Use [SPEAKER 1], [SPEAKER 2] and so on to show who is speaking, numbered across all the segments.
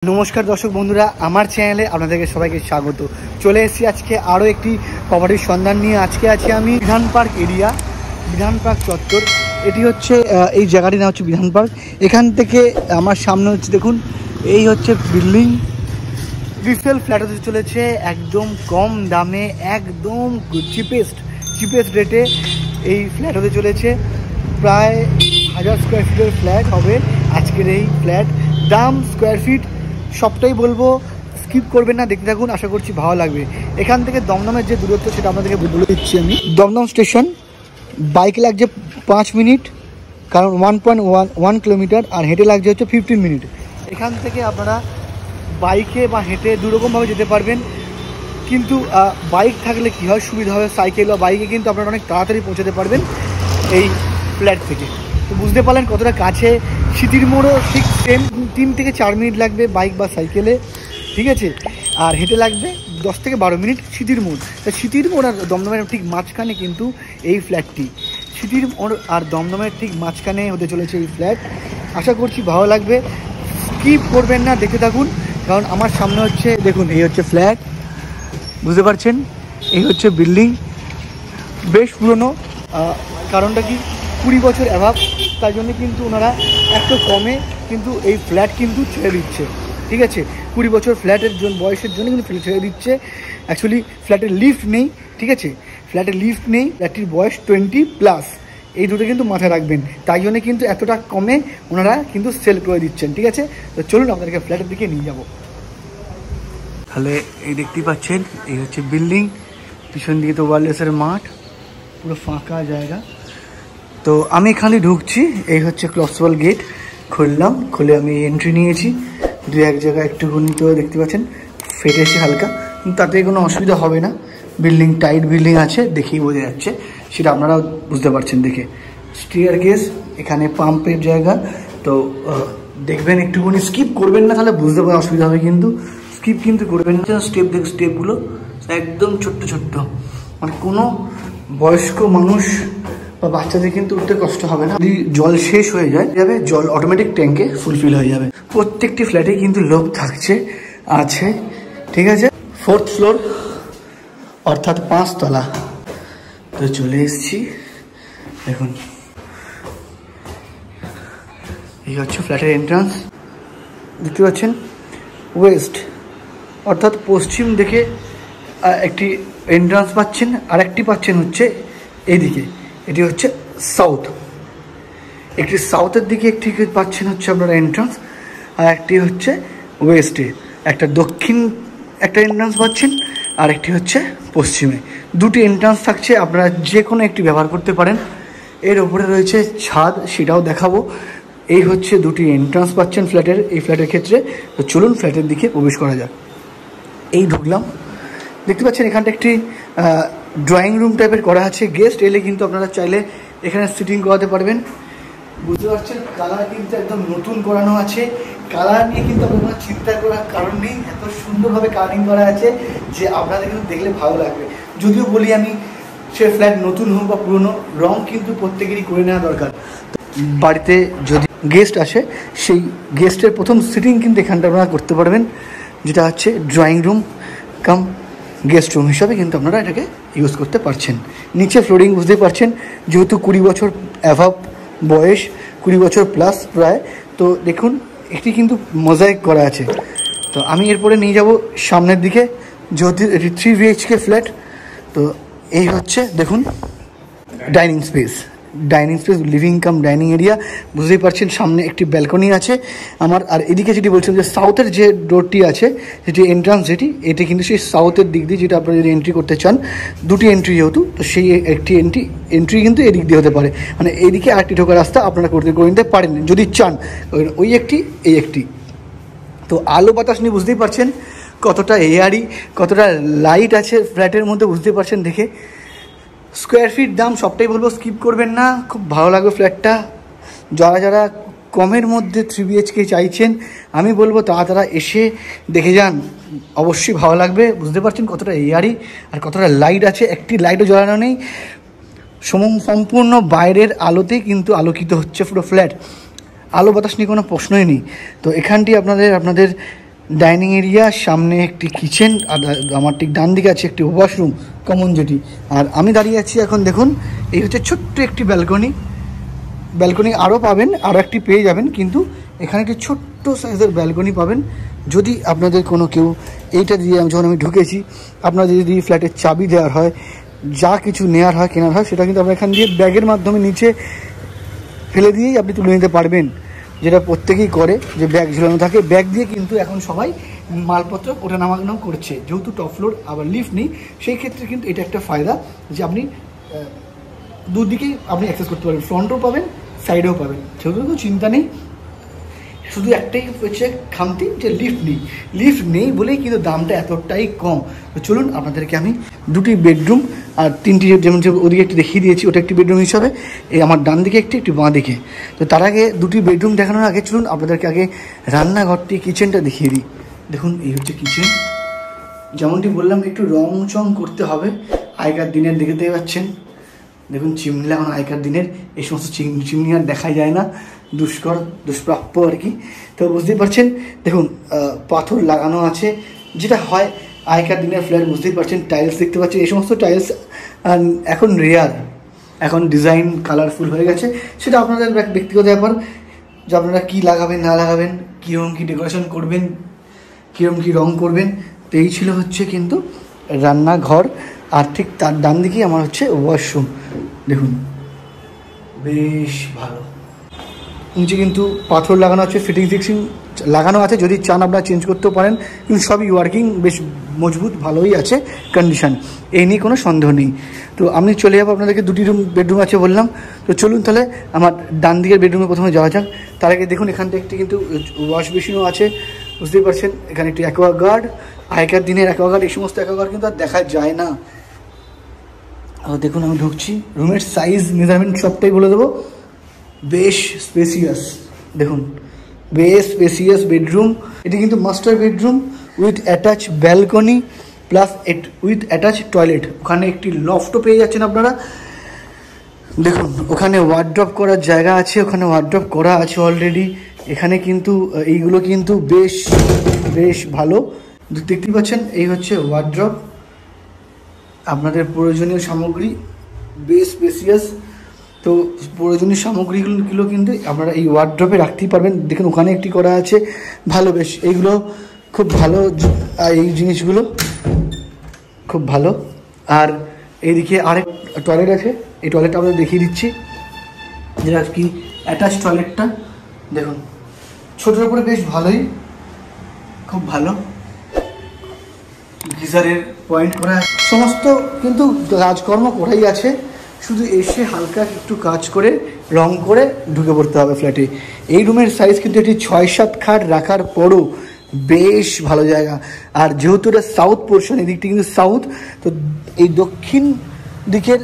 [SPEAKER 1] নমস্কার দর্শক বন্ধুরা, আমার চ্যানেলে আপনাদেরকে সবাইকে স্বাগত। চলে এসেছি আজকে আরও একটি প্রপার্টির সন্ধান নিয়ে। আজকে আছি আমি বিধান পার্ক এরিয়া, বিধান পার্ক চত্বর। এটি হচ্ছে এই জায়গাটির নাম হচ্ছে বিধান পার্ক। এখান থেকে আমার সামনে হচ্ছে দেখুন, এই হচ্ছে বিল্ডিং। রিসেল ফ্ল্যাট হতে চলেছে একদম কম দামে, একদম চিপেস্ট রেটে এই ফ্ল্যাট হতে চলেছে। প্রায় 1000 স্কোয়ার ফিটের ফ্ল্যাট হবে আজকের এই ফ্ল্যাট। দাম স্কোয়ার ফিট সবটাই বলবো, স্কিপ করবেন না, দেখতে থাকুন, আশা করছি ভালো লাগবে। এখান থেকে দমদমের যে দূরত্ব সেটা আপনাদেরকে বলে দিচ্ছি আমি। দমদম স্টেশন বাইকে লাগছে 5 মিনিট, কারণ 1.1 কিলোমিটার, আর হেঁটে লাগছে হচ্ছে 15 মিনিট। এখান থেকে আপনারা বাইকে বা হেঁটে দুরকমভাবে যেতে পারবেন, কিন্তু বাইক থাকলে কী হয়, সুবিধা হবে, সাইকেল বা বাইকে কিন্তু আপনারা অনেক তাড়াতাড়ি পৌঁছাতে পারবেন এই ফ্ল্যাট থেকে। তো বুঝতে পারলেন কতটা কাছে। সিটির মোড়ও ঠিক সেম, 3 থেকে 4 মিনিট লাগবে বাইক বা সাইকেলে, ঠিক আছে। আর হেঁটে লাগবে 10 থেকে 12 মিনিট সিটির মোড়। তা সিটির মোড় আর দমদমের ঠিক মাঝখানে কিন্তু এই ফ্ল্যাটটি। সিটির মোড় আর দমদমের ঠিক মাঝখানে হতে চলেছে এই ফ্ল্যাট। আশা করছি ভালো লাগবে, স্কিপ করবেন না, দেখতে থাকুন। কারণ আমার সামনে হচ্ছে দেখুন, এই হচ্ছে ফ্ল্যাট, বুঝতে পারছেন, এই হচ্ছে বিল্ডিং, বেশ পুরনো। কারণটা কি, 20 বছর অ্যাভাব, তাই জন্য কিন্তু ওনারা একটু কমে কিন্তু এই ফ্ল্যাট কিন্তু ছেড়ে দিচ্ছে, ঠিক আছে। 20 বছর ফ্ল্যাটের বয়সের জন্য কিন্তু ফ্ল্যাট ছেড়ে দিচ্ছে। অ্যাকচুয়ালি ফ্ল্যাটের লিফট নেই, ঠিক আছে, ফ্ল্যাটের লিফট নেই, ফ্ল্যাটটির বয়স 20+, এই দুটো কিন্তু মাথায় রাখবেন। তাই জন্য কিন্তু এতটা কমে ওনারা কিন্তু সেল করে দিচ্ছেন, ঠিক আছে। তো চলুন আপনাদেরকে ফ্ল্যাটের দিকে নিয়ে যাব। তাহলে এই দেখতেই পাচ্ছেন, এই হচ্ছে বিল্ডিং, পিছন দিকে তো ওয়ারলেসের মাঠ, পুরো ফাঁকা জায়গা। তো আমি এখানে ঢুকছি, এই হচ্ছে ক্লসওয়াল গেট। খুললাম, খুলে আমি এন্ট্রি নিয়েছি। 2-1 জায়গায় একটুখানি তো দেখতে পাচ্ছেন ফেটেছে হালকা, কিন্তু তাতে কোনো অসুবিধা হবে না। বিল্ডিং টাইট বিল্ডিং আছে, দেখেই বোঝা যাচ্ছে, সেটা আপনারাও বুঝতে পারছেন দেখে। স্টেয়ার কেস, এখানে পাম্পের জায়গা। তো দেখবেন একটুখানি, স্কিপ করবেন না, তাহলে বুঝতে পারা অসুবিধা হবে, কিন্তু স্কিপ কিন্তু করবেন না। স্টেপগুলো একদম ছোট্ট, মানে কোনো বয়স্ক মানুষ বা বাচ্চাদের কিন্তু উঠতে কষ্ট হবে না। যদি জল শেষ হয়ে যাবে, জল অটোমেটিক ট্যাঙ্কে ফুলফিল হয়ে যাবে। প্রত্যেকটি ফ্ল্যাটে কিন্তু লোক আছে, ঠিক আছে। 4th ফ্লোর, অর্থাৎ 5 তলা। তো চলে এসেছি, দেখুন এই হচ্ছে ফ্ল্যাটের এন্ট্রান্স, দেখতে পাচ্ছেন। ওয়েস্ট অর্থাৎ পশ্চিম দিকে একটি এন্ট্রান্স পাচ্ছেন, আর একটি পাচ্ছেন হচ্ছে এইদিকে, এটি হচ্ছে সাউথ। একটি সাউথের দিকে একটি পাচ্ছেন হচ্ছে আপনারা এন্ট্রান্স, আর একটি হচ্ছে ওয়েস্টে, একটা দক্ষিণ একটা এন্ট্রান্স পাচ্ছেন, আর একটি হচ্ছে পশ্চিমে। দুটি এন্ট্রান্স থাকছে, আপনারা যে কোনো একটি ব্যবহার করতে পারেন। এর ওপরে রয়েছে ছাদ, সেটাও দেখাবো। এই হচ্ছে দুটি এন্ট্রান্স পাচ্ছেন এই ফ্ল্যাটের ক্ষেত্রে। তো চলুন ফ্ল্যাটের দিকে প্রবেশ করা যাক। এই ঢুকলাম, দেখতে পাচ্ছেন এখানটা একটি ড্রয়িং রুম টাইপের করা আছে। গেস্ট এলে কিন্তু আপনারা চাইলে এখানে সিটিং করাতে পারবেন। বুঝতে পারছেন, কালার কিন্তু একদম নতুন করানো আছে। কালার নিয়ে কিন্তু আপনারা চিন্তা করার কারণ নেই, এত সুন্দরভাবে কালারিং করা আছে যে আপনাদের কিন্তু দেখলে ভালো লাগবে। যদিও বলি আমি, সে ফ্ল্যাট নতুন হোক বা পুরনো, রং কিন্তু প্রত্যেকেরই করে নেওয়া দরকার। বাড়িতে যদি গেস্ট আসে, সেই গেস্টের প্রথম সিটিং কিন্তু এখানটা আপনারা করতে পারবেন, যেটা হচ্ছে ড্রয়িং রুম কাম গেস্ট রুম হিসাবে কিন্তু আপনারা এটাকে ইউজ করতে পারছেন। নিচে ফ্লোরিং বুঝতেই পারছেন, যেহেতু 20 বছর অ্যাভাব বয়স, 20 বছর প্লাস প্রায়। তো দেখুন এটি কিন্তু মোজাইক করা আছে। তো আমি এরপরে নিয়ে যাব সামনের দিকে, যেহেতু এটি 3 BHK ফ্ল্যাট। তো এই হচ্ছে দেখুন dining space, living cum dining area, বুঝতেই পারছেন। সামনে একটি ব্যালকনি আছে আমার। আর এদিকে যেটি বলছিলাম যে সাউথের যে ডোরটি আছে, যেটি এন্ট্রান্স, এটি কিন্তু সেই সাউথের দিক দিয়ে, যেটা আপনারা যদি এন্ট্রি করতে চান, দুটি এন্ট্রি যেহেতু, তো সেই একটি এন্ট্রি কিন্তু এদিক দিয়ে হতে পারে, মানে এইদিকে আরেকটি ঢোকার রাস্তা আপনারা করে নিতে পারেন যদি চান, ওই একটি এই একটি। তো আলো বাতাস নিয়ে বুঝতেই পারছেন কতটা এয়ারি, কতটা লাইট আছে ফ্ল্যাটের মধ্যে, বুঝতে পারছেন দেখে। স্কোয়ার ফিট দাম সবটাই বলবো, স্কিপ করবেন না, খুব ভালো লাগবে ফ্ল্যাটটা। যারা কমের মধ্যে 3 BHK চাইছেন, আমি বলবো তারা এসে দেখে যান, অবশ্যই ভালো লাগবে। বুঝতে পারছেন কতটা এয়ারি আর কতটা লাইট আছে, একটি লাইটও জ্বালানো নেই, সম্পূর্ণ বাইরের আলোতেই কিন্তু আলোকিত হচ্ছে পুরো ফ্ল্যাট। আলো বাতাস নিয়ে কোনো প্রশ্নই নেই। তো এখানটি আপনাদের ডাইনিং এরিয়া, সামনে একটি কিচেন, আর আমার ঠিক ডান দিকে আছে একটি ওয়াশরুম কমন যেটি। আর আমি দাঁড়িয়ে আছি এখন, দেখুন এই হচ্ছে ছোট্ট একটি ব্যালকনি আরও পাবেন, আরও একটি পেয়ে যাবেন, কিন্তু এখানে একটি ছোট্ট সাইজের ব্যালকনি পাবেন। যদি আপনাদের কোনো কেউ এইটা দিয়ে, যখন আমি ঢুকেছি, আপনাদের যদি ফ্ল্যাটের চাবি দেওয়ার হয়, যা কিছু নেওয়ার হয় কেনার হয়, সেটা কিন্তু আপনার এখান দিয়ে ব্যাগের মাধ্যমে নিচে ফেলে দিয়েই আপনি তুলে নিতে পারবেন, যেটা প্রত্যেকেই করে, যে ব্যাগ ঝুলানো থাকে। ব্যাগ দিয়ে কিন্তু এখন সবাই মালপত্র ওঠা নামানো করছে, যেহেতু টপ ফ্লোর আবার লিফট নেই, সেই ক্ষেত্রে কিন্তু এটা একটা ফায়দা যে আপনি দুদিকেই আপনি অ্যাক্সেস করতে পারবেন, ফ্রন্টও পাবেন, সাইডেও পাবেন, সেহেতু কোনো চিন্তা নেই। শুধু একটাই হচ্ছে খামতি, যে লিফট নেই বলেই কিন্তু দামটা এতটাই কম। তো চলুন আপনাদেরকে আমি দুটি বেডরুম আর তিনটি, যেমন ওদিকে একটি দেখিয়ে দিয়েছি, ওটা একটি বেডরুম হিসাবে, এই আমার ডান দিকে একটি বাঁ দিকে। তো তার আগে দুটি বেডরুম দেখানোর আগে চলুন আপনাদেরকে আগে রান্নাঘরটি, কিচেনটা দেখিয়ে দিই। দেখুন এই হচ্ছে কিচেন। যেমনটি বললাম, একটু রং চং করতে হবে, আগেকার দিনের দেখতে পাচ্ছেন। দেখুন চিমনি এখন আগেকার দিনের, এই সমস্ত চিমনি আর দেখা যায় না, দুষ্প্রাপ্য আর কি। তো বুঝতেই পারছেন, দেখুন পাথর লাগানো আছে, যেটা হয় আগেকার দিনের ফ্ল্যাট, বুঝতেই পারছেন। টাইলস দেখতে পাচ্ছেন, এই সমস্ত টাইলস এখন রেয়ার, এখন ডিজাইন কালারফুল হয়ে গেছে। সেটা আপনাদের ব্যক্তিগত ব্যাপার, যে আপনারা কী লাগাবেন না লাগাবেন, কীরকম কী ডেকোরেশন করবেন, কীরকম কী রং করবেন। তো এই ছিল হচ্ছে কিন্তু রান্নাঘর, আর ঠিক তার ডান দিকেই আমার হচ্ছে ওয়াশরুম। দেখুন বেশ ভালো, নিচে কিন্তু পাথর লাগানো আছে, ফিটিং লাগানো আছে, যদি চান আপনারা চেঞ্জ করতেও পারেন, কিন্তু সবই ওয়ার্কিং, বেশ মজবুত, ভালোই আছে কন্ডিশন, এই নিয়ে কোনো সন্দেহ নেই। তো আমি চলে যাবো, আপনাদেরকে দুটি বেডরুম আছে বললাম। তো চলুন তাহলে আমার ডান দিকের বেডরুমে প্রথমে যাওয়া যাক। তার আগে দেখুন এখানটা একটি কিন্তু ওয়াশ বেসিনও আছে, বুঝতেই পারছেন। এখানে একটি অ্যাকোয়াগার্ড, আগেকার দিনের অ্যাকোয়াগার্ড, এই সমস্ত অ্যাকোয়াগার্ড কিন্তু আর দেখা যায় না। আর দেখুন আমি ঢুকছি, রুমের সাইজ মেজারমেন্ট সবটাই বলে দেবো। বেশ স্পেসিয়াস, দেখুন বেশ স্পেসিয়াস বেডরুম। এটি কিন্তু master bedroom with attach balcony plus with attach toilet. ওখানে একটি লফটও পেয়ে যাচ্ছেন আপনারা। দেখুন ওখানে ওয়ার্ড্রপ করার জায়গা আছে, ওখানে ওয়ার্ড্রপ করা আছে অলরেডি। এখানে কিন্তু এইগুলো কিন্তু বেশ বেশ ভালো, দেখতেই পাচ্ছেন। এই হচ্ছে ওয়ার্ড্রপ, আপনাদের প্রয়োজনীয় সামগ্রী, বেশ স্পেসিয়াস। তো প্রয়োজনীয় সামগ্রীগুলো কিন্তু আপনারা এই ওয়ার্ড্রপে রাখতেই পারবেন। দেখুন ওখানে একটি করা আছে, ভালো, বেশ এইগুলো খুব ভালো, এই জিনিসগুলো খুব ভালো। আর এইদিকে আরেক টয়লেট আছে, এই টয়লেটটা আপনাদের দেখিয়ে দিচ্ছি, যেটা কি অ্যাটাচ টয়লেটটা। দেখুন ছোটোর উপরে বেশ ভালোই, খুব ভালো, গিজারের পয়েন্ট করা, সমস্ত কিন্তু কাজকর্ম করাই আছে। শুধু এসে হালকা একটু কাজ করে রং করে ঢুকে পড়তে হবে ফ্ল্যাটে। এই রুমের সাইজ কিন্তু এটি 6-7 খাট রাখার পরও বেশ ভালো জায়গা। আর যেহেতু এটা সাউথ পোর্শন, এদিকটি কিন্তু সাউথ, তো এই দক্ষিণ দিকের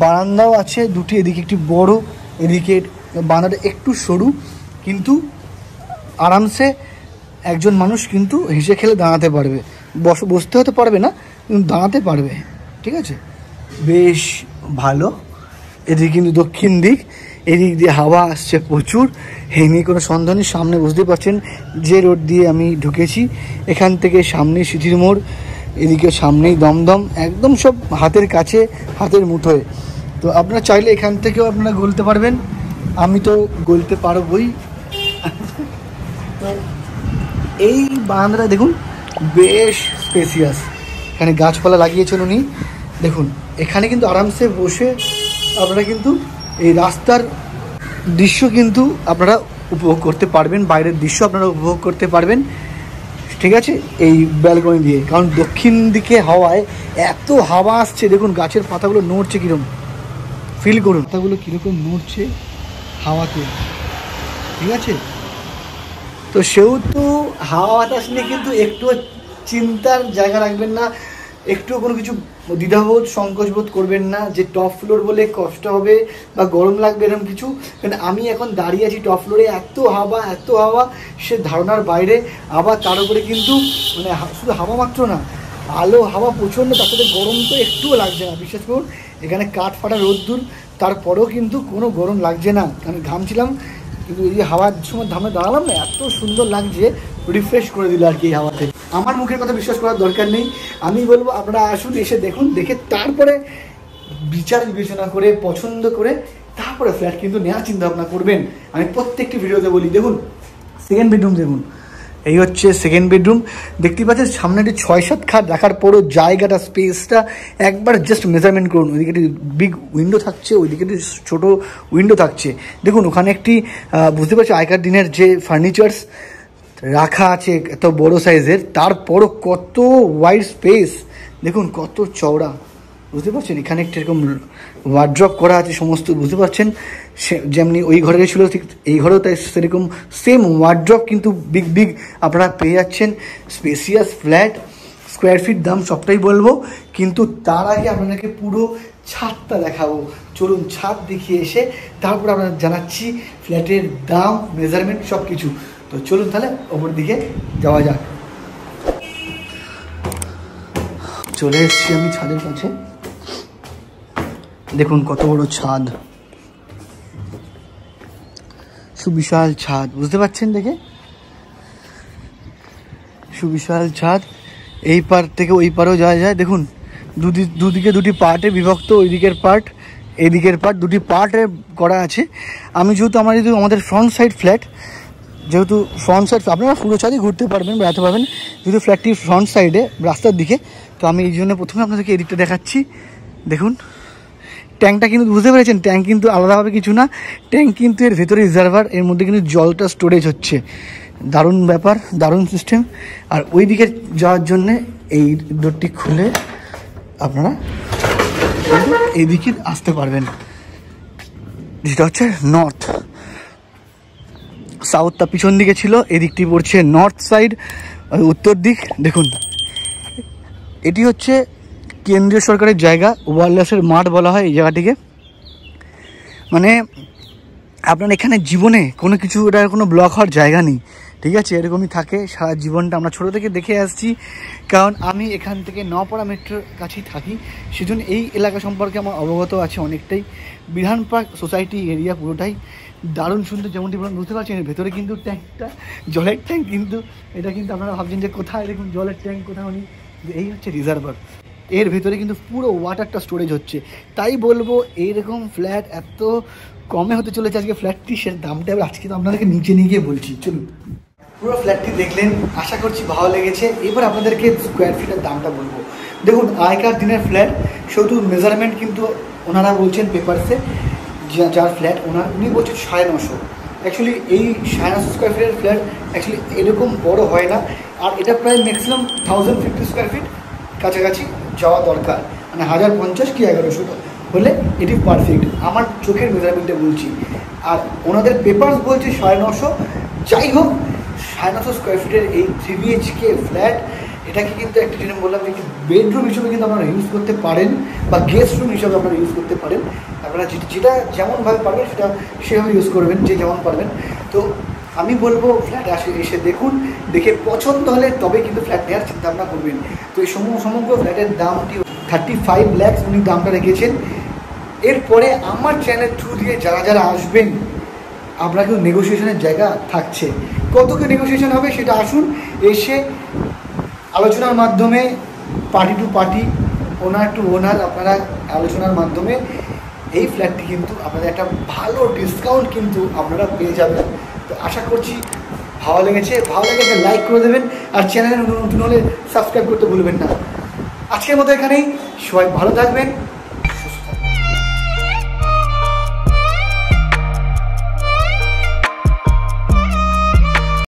[SPEAKER 1] বারান্দাও আছে দুটি, এদিকে একটি বড়, এদিকে বারান্দাটা একটু সরু, কিন্তু আরামসে একজন মানুষ কিন্তু হেসে খেলে দাঁড়াতে পারবে, বসতে হতে পারবে না, কিন্তু দাঁড়াতে পারবে, ঠিক আছে, বেশ ভালো। এদিকে কিন্তু দক্ষিণ দিক, এদিক দিয়ে হাওয়া আসছে প্রচুর, এই নিয়ে কোনো সন্দেহ নেই। সামনে বুঝতেই পারছেন যে রোড দিয়ে আমি ঢুকেছি, এখান থেকে সামনে সিটির মোড়, এদিকে সামনেই দমদম, একদম সব হাতের কাছে, হাতের মুঠোয়। তো আপনারা চাইলে এখান থেকেও আপনারা গলতে পারবেন, আমি তো গলতে পারবই। তো এই বারান্দাটা দেখুন বেশ স্পেসিয়াস, এখানে গাছপালা লাগিয়েছেন উনি। দেখুন এখানে কিন্তু আরামসে বসে আপনারা কিন্তু এই রাস্তার দৃশ্য কিন্তু আপনারা উপভোগ করতে পারবেন, বাইরের দৃশ্য আপনারা উপভোগ করতে পারবেন, ঠিক আছে, এই ব্যালকনি দিয়ে। কারণ দক্ষিণ দিকে হাওয়ায় এত হাওয়া আসছে, দেখুন গাছের পাতাগুলো নড়ছে কীরকম, ফিল করুন পাতাগুলো কীরকম নড়ছে হাওয়াতে, ঠিক আছে। তো সেহেতু হাওয়া বাতাস নিয়ে কিন্তু একটু চিন্তার জায়গা রাখবেন না, একটু কোনো কিছু দ্বিধাবোধ সংকোচবোধ করবেন না যে টপ ফ্লোর বলে কষ্ট হবে বা গরম লাগবে এরকম কিছু। কারণ আমি এখন দাঁড়িয়ে আছি টপ ফ্লোরে, এত হাওয়া সে ধারণার বাইরে। আবার তার উপরে কিন্তু মানে শুধু হাওয়া মাত্র না, আলো হাওয়া প্রচণ্ড, তার সাথে গরম তো একটুও লাগছে না, বিশ্বাস করুন। এখানে কাঠ ফাটা রোদ্দুর, তারপরেও কিন্তু কোনো গরম লাগছে না। আমি ঘামছিলাম, কিন্তু এই যে হাওয়ার সময় ধামে দাঁড়ালাম না, এত সুন্দর লাগছে, রিফ্রেশ করে দিল আর কি এই হাওয়াতে। আমার মুখের কথা বিশ্বাস করার দরকার নেই, আমি বলবো আপনারা আসুন, এসে দেখুন, দেখে তারপরে বিচার বিবেচনা করে পছন্দ করে তারপরে ফ্ল্যাট কিন্তু নেওয়ার চিন্তা ভাবনা করবেন। আমি প্রত্যেকটি ভিডিওতে বলি। দেখুন সেকেন্ড বেডরুম, দেখুন এই হচ্ছে সেকেন্ড বেডরুম। দেখতে পাচ্ছেন সামনে একটি 6-7 খাট রাখার পরও জায়গাটা, স্পেসটা একবার জাস্ট মেজারমেন্ট করুন। ওইদিকে একটি বিগ উইন্ডো থাকছে, ওইদিকে একটি ছোটো উইন্ডো থাকছে। দেখুন ওখানে একটি বুঝতে পারছি আগেকার দিনের যে ফার্নিচার্স রাখা আছে এত বড় সাইজের, তারপরও কত ওয়াইড স্পেস, দেখুন কত চওড়া, বুঝতে পারছেন। এখানে একটা এরকম ওয়ার্ড্রপ করা আছে সমস্ত, বুঝতে পারছেন। যেমনি ওই ঘরে ছিল ঠিক এই ঘরেও তাই সেরকম সেম ওয়ার্ড্রপ কিন্তু বিগ বিগ আপনারা পেয়ে যাচ্ছেন। স্পেসিয়াস ফ্ল্যাট, স্কোয়ার ফিট দাম সবটাই বলবো, কিন্তু তার আগে আপনাদেরকে পুরো ছাদটা দেখাবো। চলুন ছাদ দেখিয়ে এসে তারপর আপনাদের জানাচ্ছি ফ্ল্যাটের দাম, মেজারমেন্ট সব কিছু। তো চলুন তাহলে ওপর দিকে যাওয়া যাক। চলে এসেছি আমি ছাদের কাছে, দেখুন কত বড় ছাদ, সুবিশাল ছাদ, বুঝতে পারছেন দেখে, সুবিশাল ছাদ। এই পার থেকে ওই পারেও যাওয়া যায়। দেখুন দুদিকে দুটি পার্টে বিভক্ত, ওই দিকের পার্ট এদিকের পার্ট, দুটি পার্টে করা আছে। আমি যেহেতু আমাদের ফ্রন্ট সাইড ফ্ল্যাট, যেহেতু ফ্রন্ট সাইড আপনারা পুরো ছাদই ঘুরতে পারবেন, বেড়াতে পারবেন, যেহেতু ফ্ল্যাটটি ফ্রন্ট সাইডে রাস্তার দিকে, তো আমি এই জন্য প্রথমে আপনাদেরকে এদিকটা দেখাচ্ছি। দেখুন ট্যাঙ্কটা কিন্তু বুঝতে পেরেছেন, ট্যাঙ্ক কিন্তু আলাদাভাবে কিছু না, ট্যাঙ্ক কিন্তু এর ভেতরে রিজার্ভার, এর মধ্যে কিন্তু জলটা স্টোরেজ হচ্ছে। দারুণ ব্যাপার, দারুণ সিস্টেম। আর ওই দিকে যাওয়ার জন্যে এই ডোরটি খুলে আপনারা এইদিকে আসতে পারবেন, যেটা হচ্ছে নর্থ। সাউথটা পিছন দিকে ছিল, এদিকটি পড়ছে নর্থ সাইড, উত্তর দিক। দেখুন এটি হচ্ছে কেন্দ্রীয় সরকারের জায়গা, ওয়ারলেসের মাঠ বলা হয় এই জায়গাটিকে। মানে আপনার এখানে জীবনে কোনো কিছু, এটা কোনো ব্লক হওয়ার জায়গা নেই, ঠিক আছে। এরকমই থাকে সারা জীবনটা, আমরা ছোটো থেকে দেখে আসছি। কারণ আমি এখান থেকে নওপাড়া মেট্রোর কাছেই থাকি, সেজন্য এই এলাকা সম্পর্কে আমার অবগত আছে অনেকটাই। বিধান পার্ক সোসাইটি এরিয়া পুরোটাই দারুণ সুন্দর। যেমনটি বুঝতে পারছেন এর ভেতরে কিন্তু ট্যাঙ্কটা, জলের ট্যাঙ্ক, কিন্তু এটা কিন্তু আপনারা ভাবছেন যে কোথায় এরকম জলের ট্যাঙ্ক কোথাও নেই, এই হচ্ছে রিজার্ভার। এর ভেতরে কিন্তু পুরো ওয়াটারটা স্টোরেজ হচ্ছে। তাই বলবো এইরকম ফ্ল্যাট এত কমে হতে চলেছে আজকে ফ্ল্যাটটি, সে দামটা এবার আজকে তো আপনাদেরকে নিচে নিয়ে গিয়ে বলছি। চলুন, পুরো ফ্ল্যাটটি দেখলেন, আশা করছি ভালো লেগেছে। এবার আপনাদেরকে স্কোয়ার ফিটের দামটা বলবো। দেখুন আগেকার দিনের ফ্ল্যাট, শুধু মেজারমেন্ট কিন্তু ওনারা বলছেন পেপারসে, যার ফ্ল্যাট উনি বলছেন 950। অ্যাকচুয়ালি এই 950 স্কোয়ার ফিটের ফ্ল্যাট অ্যাকচুয়ালি এরকম বড় হয় না, আর এটা প্রায় ম্যাক্সিমাম 1050 স্কোয়ার ফিট কাছাকাছি যাওয়া দরকার, মানে 1050 কি 1100 হলে এটি পারফেক্ট, আমার চোখের মেজারমেন্টে বলছি। আর ওনাদের পেপারস বলছে 950। যাই হোক 950 স্কোয়ার ফিটের এই 3 BHK ফ্ল্যাট, এটাকে কিন্তু একটা যেরকম বললাম একটি বেডরুম হিসেবে কিন্তু আপনারা ইউজ করতে পারেন, বা গেস্ট রুম হিসেবে আপনারা ইউজ করতে পারেন। আপনারা যেটা যেমনভাবে পারবেন সেটা সেভাবে ইউজ করবেন, যে যেমন পারবেন। তো আমি বলবো ফ্ল্যাট এসে দেখুন, দেখে পছন্দ হলে তবে কিন্তু ফ্ল্যাট নেওয়ার চিন্তা ভাবনা করবেন। তো এই সমগ্র ফ্ল্যাটের দামটি 35 লাখ উনি দামটা রেখেছেন। এরপরে আমার চ্যানেল থ্রু দিয়ে যারা যারা আসবেন, আপনাকেও নেগোসিয়েশনের জায়গা থাকছে। কত কি নেগোসিয়েশন হবে সেটা আসুন, এসে আলোচনার মাধ্যমে, পার্টি টু পার্টি, ওনার টু ওনার, আপনারা আলোচনার মাধ্যমে এই ফ্ল্যাটটি কিন্তু আপনাদের একটা ভালো ডিসকাউন্ট কিন্তু আপনারা পেয়ে যাবেন। তো আশা করছি ভালো লেগেছে, ভালো লাগে একটা লাইক করে দেবেন, আর চ্যানেলে নতুন হলে সাবস্ক্রাইব করতে ভুলবেন না। আজকের মতো এখানেই, সবাই ভালো থাকবেন।